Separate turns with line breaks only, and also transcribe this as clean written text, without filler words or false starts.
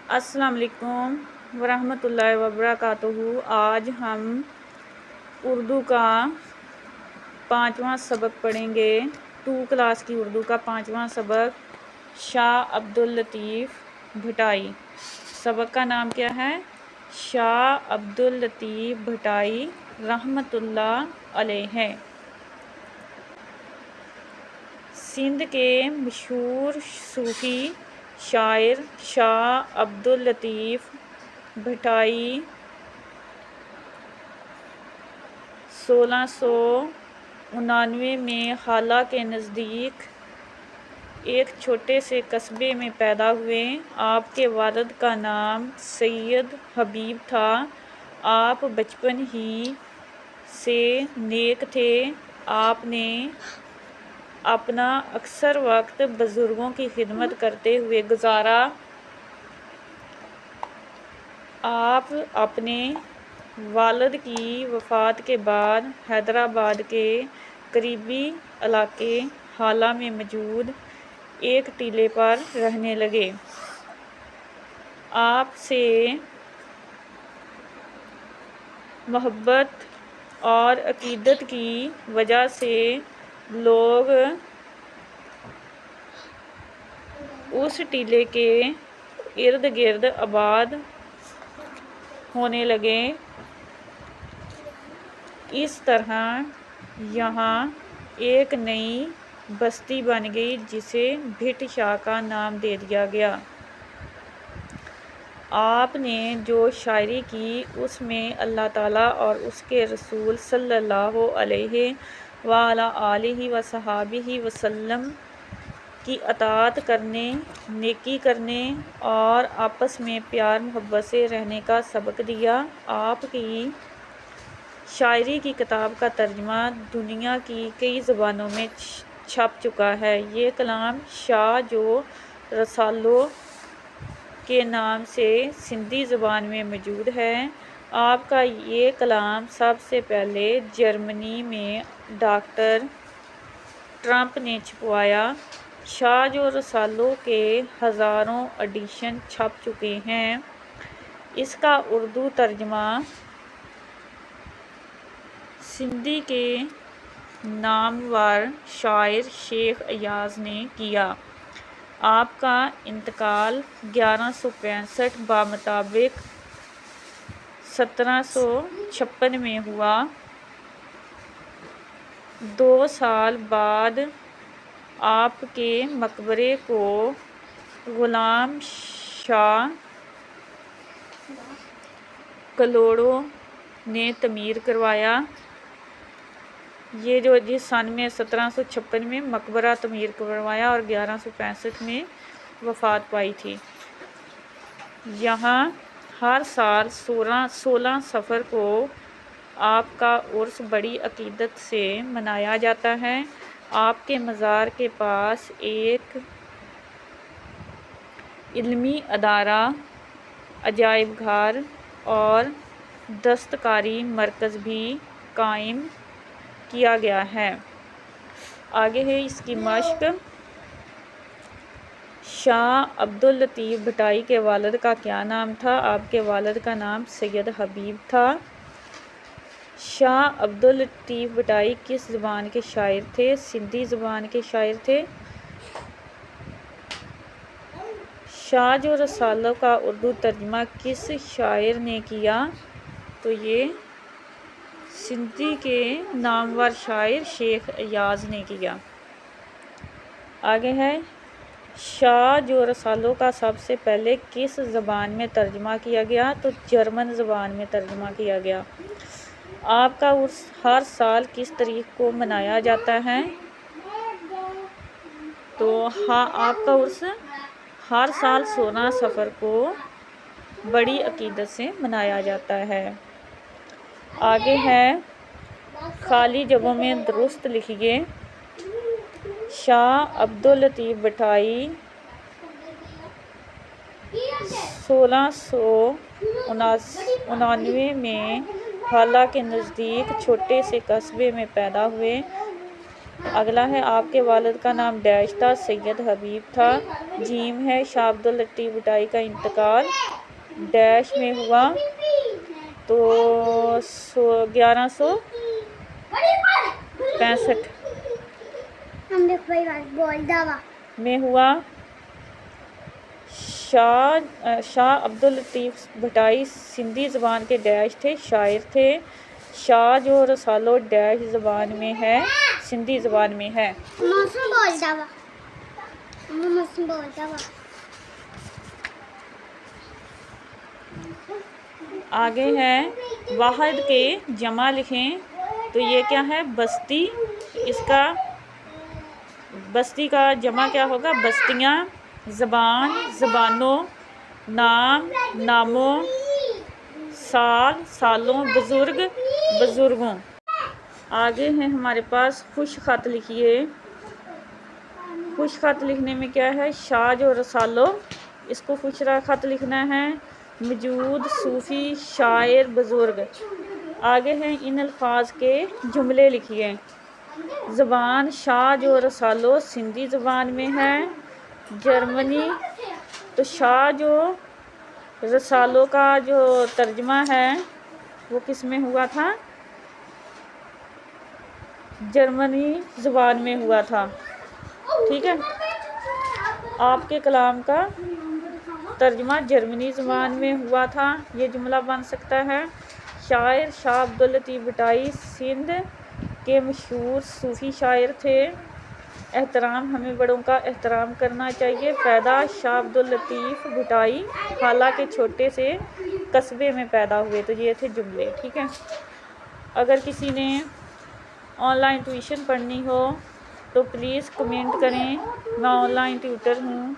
السلام علیکم ورحمۃ اللہ وبرکاتہ۔ آج ہم اردو کا 5واں سبق پڑھیں گے۔ 2 کلاس کی اردو کا 5واں سبق، شاہ عبداللطیف بھٹائی۔ سبق کا نام کیا ہے؟ شاہ عبداللطیف بھٹائی رحمۃ اللہ علیہ۔ سندھ کے مشہور صوفی شاعر شاہ عبداللطیف بھٹائی 1699 میں حالہ کے نزدیک ایک چھوٹے سے قصبے میں پیدا ہوئے۔ آپ کے والد کا نام سید حبیب تھا۔ آپ بچپن ہی سے نیک تھے۔ آپ نے اپنا اکثر وقت بزرگوں کی خدمت کرتے ہوئے گزارا۔ آپ اپنے والد کی وفات کے بعد حیدرآباد کے قریبی علاقے حالہ میں موجود ایک ٹیلے پر رہنے لگے۔ آپ سے محبت اور عقیدت کی وجہ سے لوگ اس ٹیلے کے ارد گرد آباد ہونے لگے۔ اس طرح یہاں ایک نئی بستی بن گئی جسے بھٹ شاہ کا نام دے دیا گیا۔ آپ نے جو شاعری کی اس میں اللہ تعالیٰ اور اس کے رسول صلی اللہ علیہ وآلہ آلہ وصحبہ وسلم کی اطاعت کرنے، نیکی کرنے اور آپس میں پیار محبت سے رہنے کا سبق دیا۔ آپ کی شاعری کی کتاب کا ترجمہ دنیا کی کئی زبانوں میں چھپ چکا ہے۔ یہ کلام شاہ جو رسالوں کے نام سے سندھی زبان میں موجود ہے۔ آپ کا یہ کلام سب سے پہلے جرمنی میں ڈاکٹر ٹرمپ نے چھپوایا۔ شاہ جو رسالوں کے ہزاروں ایڈیشن چھپ چکے ہیں۔ اس کا اردو ترجمہ سندھی کے نامور شاعر شیخ ایاز نے کیا۔ آپ کا انتقال 1165 بمطابق 1756 میں ہوا۔ 2 سال بعد آپ کے مقبرے کو غلام شاہ کلوڑوں نے تعمیر کروایا۔ یہ جو جس سن میں 1756 میں مقبرہ تعمیر کروایا اور 1165 میں وفات پائی تھی۔ یہاں ہر سال 16 صفر کو آپ کا عرس بڑی عقیدت سے منایا جاتا ہے۔ آپ کے مزار کے پاس ایک علمی ادارہ، عجائب گھر اور دستکاری مرکز بھی قائم کیا گیا ہے۔ آگے ہے اس کی مشق۔ شاہ عبداللطیف بھٹائی کے والد کا کیا نام تھا؟ آپ کے والد کا نام سید حبیب تھا۔ شاہ عبداللطیف بھٹائی کس زبان کے شاعر تھے؟ سندھی زبان کے شاعر تھے۔ شاہ جو رسالوں کا اردو ترجمہ کس شاعر نے کیا؟ تو یہ سندھی کے نامور شاعر شیخ ایاز نے کیا۔ آگے ہے شاہ جو رسالوں کا سب سے پہلے کس زبان میں ترجمہ کیا گیا؟ تو جرمن زبان میں ترجمہ کیا گیا۔ آپ کا عرس ہر سال کس تاریخ کو منایا جاتا ہے؟ تو آپ کا عرس ہر سال 16 صفر کو بڑی عقیدت سے منایا جاتا ہے۔ آگے ہے خالی جگہوں میں درست لکھیے۔ شاہ عبداللطیف بھٹائی 1699 میں حالہ کے نزدیک چھوٹے سے قصبے میں پیدا ہوئے۔ اگلا ہے آپ کے والد کا نام ڈیش تھا، سید حبیب تھا۔ جیم ہے شاہ عبداللطیف بھٹائی کا انتقال ڈیش میں ہوا تو 1165 میں ہوا۔ شاہ عبداللطیف بھٹائی سندھی زبان کے ڈیش تھے، شاعر تھے۔ شاہ جو رسالو ڈیش زبان میں ہے، سندھی زبان میں ہے۔ آگے ہے واحد کے جمع لکھیں تو یہ کیا ہے؟ بستی۔ اس کا بستی کا جمع کیا ہوگا؟ بستیاں۔ زبان، زبانوں۔ نام، ناموں۔ سال، سالوں۔ بزرگ، بزرگوں۔ آگے ہے ہمارے پاس خوش خط لکھیے۔ خوش خط لکھنے میں کیا ہے؟ شاہ جو رسالو، اس کو خوش خط لکھنا ہے۔ موجود، صوفی، شاعر، بزرگ۔ آگے ہیں ان الفاظ کے جملے لکھیے۔ زبان، شاہ جو رسالو سندھی زبان میں ہے۔ جرمنی، تو شاہ جو رسالو کا جو ترجمہ ہے وہ کس میں ہوا تھا؟ جرمنی زبان میں ہوا تھا، ٹھیک ہے۔ آپ کے کلام کا ترجمہ جرمنی زبان میں ہوا تھا، یہ جملہ بن سکتا ہے۔ شاعر، شاہ عبداللطیف بھٹائی سندھ کے مشہور صوفی شاعر تھے۔ احترام، ہمیں بڑوں کا احترام کرنا چاہیے۔ پیدا، شاہ عبداللطیف بھٹائی حالانکہ چھوٹے سے قصبے میں پیدا ہوئے، تو یہ تھے جملے، ٹھیک ہے۔ اگر کسی نے آن لائن ٹیوشن پڑھنی ہو تو پلیز کمنٹ کریں، میں آن لائن ٹیوٹر ہوں۔